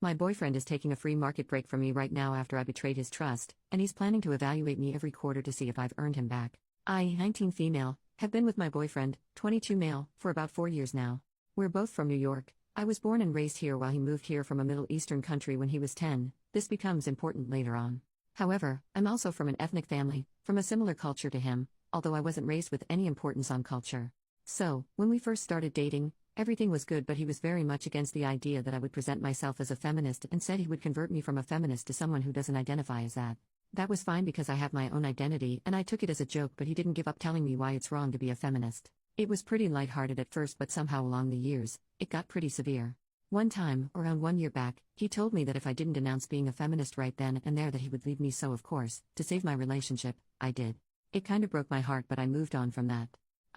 My boyfriend is taking a free market break from me right now after I betrayed his trust, and he's planning to evaluate me every quarter to see if I've earned him back. I, 19 female, have been with my boyfriend, 22 male, for about 4 years now. We're both from New York. I was born and raised here while he moved here from a Middle Eastern country when he was 10. This becomes important later on. However, I'm also from an ethnic family, from a similar culture to him, although I wasn't raised with any importance on culture. So, when we first started dating, everything was good, but he was very much against the idea that I would present myself as a feminist and said he would convert me from a feminist to someone who doesn't identify as that. That was fine because I have my own identity and I took it as a joke, but he didn't give up telling me why it's wrong to be a feminist. It was pretty lighthearted at first, but somehow along the years, it got pretty severe. One time, around 1 year back, he told me that if I didn't announce being a feminist right then and there that he would leave me, so of course, to save my relationship, I did. It kinda broke my heart, but I moved on from that.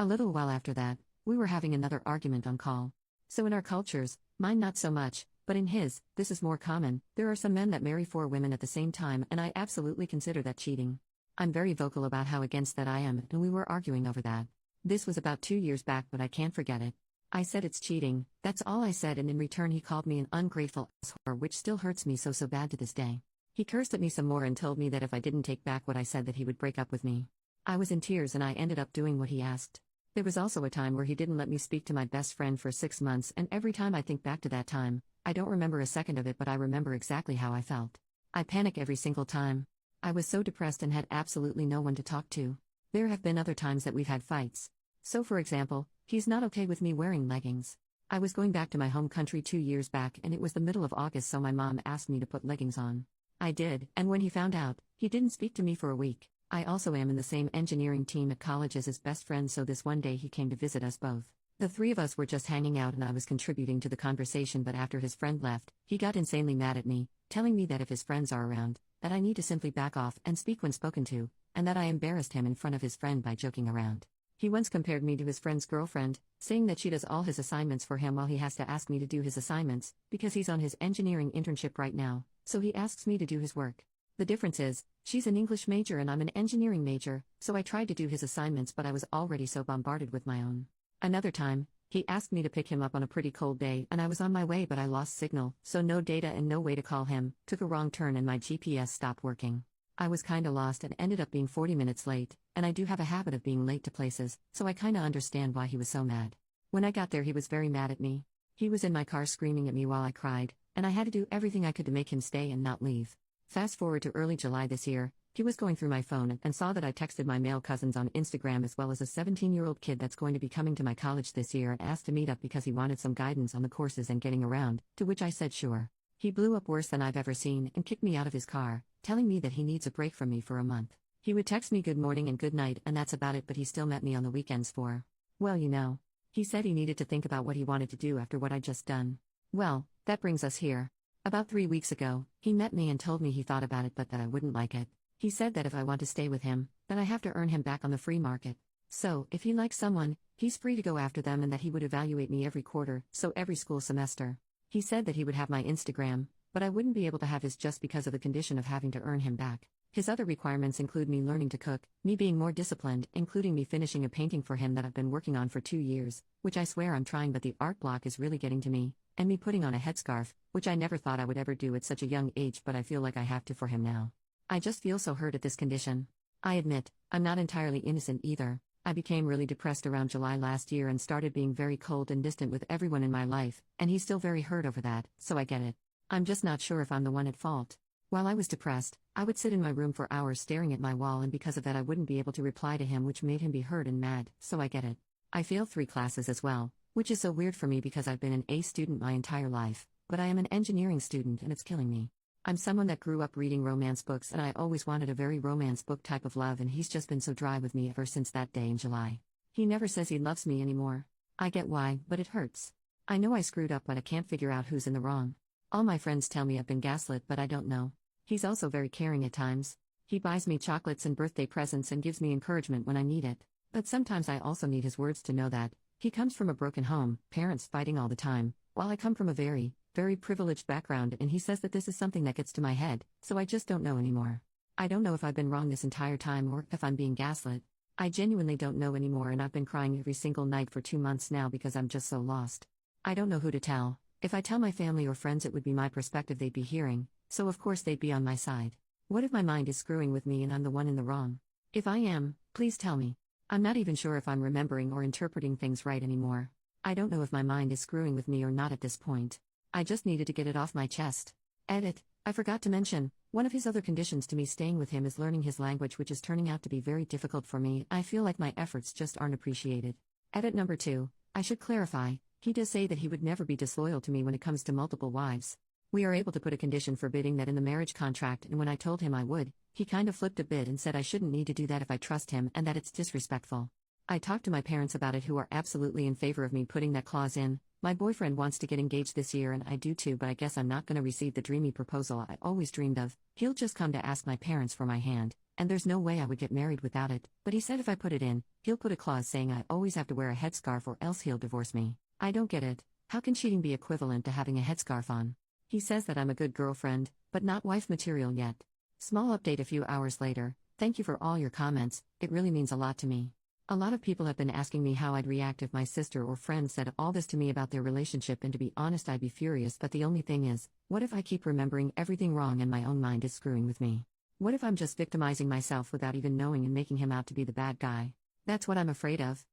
A little while after that, we were having another argument on call. So in our cultures, mine not so much, but in his, this is more common. There are some men that marry 4 women at the same time, and I absolutely consider that cheating. I'm very vocal about how against that I am, and we were arguing over that. This was about 2 years back, but I can't forget it. I said it's cheating, that's all I said, and in return he called me an ungrateful asshole, which still hurts me so bad to this day. He cursed at me some more and told me that if I didn't take back what I said that he would break up with me. I was in tears and I ended up doing what he asked. There was also a time where he didn't let me speak to my best friend for 6 months, and every time I think back to that time, I don't remember a second of it, but I remember exactly how I felt. I panic every single time. I was so depressed and had absolutely no one to talk to. There have been other times that we've had fights. So for example, he's not okay with me wearing leggings. I was going back to my home country 2 years back and it was the middle of August, so my mom asked me to put leggings on. I did, and when he found out, he didn't speak to me for a week. I also am in the same engineering team at college as his best friend, so this one day he came to visit us both. The 3 of us were just hanging out and I was contributing to the conversation, but after his friend left, he got insanely mad at me, telling me that if his friends are around, that I need to simply back off and speak when spoken to, and that I embarrassed him in front of his friend by joking around. He once compared me to his friend's girlfriend, saying that she does all his assignments for him while he has to ask me to do his assignments, because he's on his engineering internship right now, so he asks me to do his work. The difference is, she's an English major and I'm an engineering major, so I tried to do his assignments, but I was already so bombarded with my own. Another time, he asked me to pick him up on a pretty cold day and I was on my way, but I lost signal, so no data and no way to call him, took a wrong turn and my GPS stopped working. I was kinda lost and ended up being 40 minutes late, and I do have a habit of being late to places, so I kinda understand why he was so mad. When I got there he was very mad at me. He was in my car screaming at me while I cried, and I had to do everything I could to make him stay and not leave. Fast forward to early July this year, he was going through my phone and saw that I texted my male cousins on Instagram as well as a 17-year-old kid that's going to be coming to my college this year and asked to meet up because he wanted some guidance on the courses and getting around, to which I said sure. He blew up worse than I've ever seen and kicked me out of his car, telling me that he needs a break from me for a month. He would text me good morning and good night and that's about it, but he still met me on the weekends for, well, you know. He said he needed to think about what he wanted to do after what I'd just done. Well, that brings us here. About 3 weeks ago, he met me and told me he thought about it but that I wouldn't like it. He said that if I want to stay with him, then I have to earn him back on the free market. So, if he likes someone, he's free to go after them and that he would evaluate me every quarter, so every school semester. He said that he would have my Instagram, but I wouldn't be able to have his just because of the condition of having to earn him back. His other requirements include me learning to cook, me being more disciplined, including me finishing a painting for him that I've been working on for 2 years, which I swear I'm trying but the art block is really getting to me, and me putting on a headscarf, which I never thought I would ever do at such a young age, but I feel like I have to for him now. I just feel so hurt at this condition. I admit, I'm not entirely innocent either. I became really depressed around July last year and started being very cold and distant with everyone in my life, and he's still very hurt over that, so I get it. I'm just not sure if I'm the one at fault. While I was depressed, I would sit in my room for hours staring at my wall, and because of that I wouldn't be able to reply to him, which made him be hurt and mad, so I get it. I failed 3 classes as well, which is so weird for me because I've been an A student my entire life, but I am an engineering student and it's killing me. I'm someone that grew up reading romance books and I always wanted a very romance book type of love, and he's just been so dry with me ever since that day in July. He never says he loves me anymore. I get why, but it hurts. I know I screwed up, but I can't figure out who's in the wrong. All my friends tell me I've been gaslit, but I don't know. He's also very caring at times. He buys me chocolates and birthday presents and gives me encouragement when I need it. But sometimes I also need his words to know that. He comes from a broken home, parents fighting all the time, while I come from a very privileged background, and he says that this is something that gets to my head, so I just don't know anymore. I don't know if I've been wrong this entire time or if I'm being gaslit. I genuinely don't know anymore, and I've been crying every single night for 2 months now because I'm just so lost. I don't know who to tell. If I tell my family or friends, it would be my perspective they'd be hearing, so of course they'd be on my side. What if my mind is screwing with me and I'm the one in the wrong? If I am, please tell me. I'm not even sure if I'm remembering or interpreting things right anymore. I don't know if my mind is screwing with me or not at this point. I just needed to get it off my chest. Edit. I forgot to mention, one of his other conditions to me staying with him is learning his language, which is turning out to be very difficult for me. I feel like my efforts just aren't appreciated. Edit number 2. I should clarify, he does say that he would never be disloyal to me when it comes to multiple wives. We are able to put a condition forbidding that in the marriage contract, and when I told him I would, he kind of flipped a bit and said I shouldn't need to do that if I trust him and that it's disrespectful. I talked to my parents about it, who are absolutely in favor of me putting that clause in. My boyfriend wants to get engaged this year and I do too, but I guess I'm not going to receive the dreamy proposal I always dreamed of. He'll just come to ask my parents for my hand, and there's no way I would get married without it, but he said if I put it in, he'll put a clause saying I always have to wear a headscarf or else he'll divorce me. I don't get it. How can cheating be equivalent to having a headscarf on? He says that I'm a good girlfriend, but not wife material yet. Small update a few hours later. Thank you for all your comments, it really means a lot to me. A lot of people have been asking me how I'd react if my sister or friend said all this to me about their relationship, and to be honest, I'd be furious, but the only thing is, what if I keep remembering everything wrong and my own mind is screwing with me? What if I'm just victimizing myself without even knowing and making him out to be the bad guy? That's what I'm afraid of.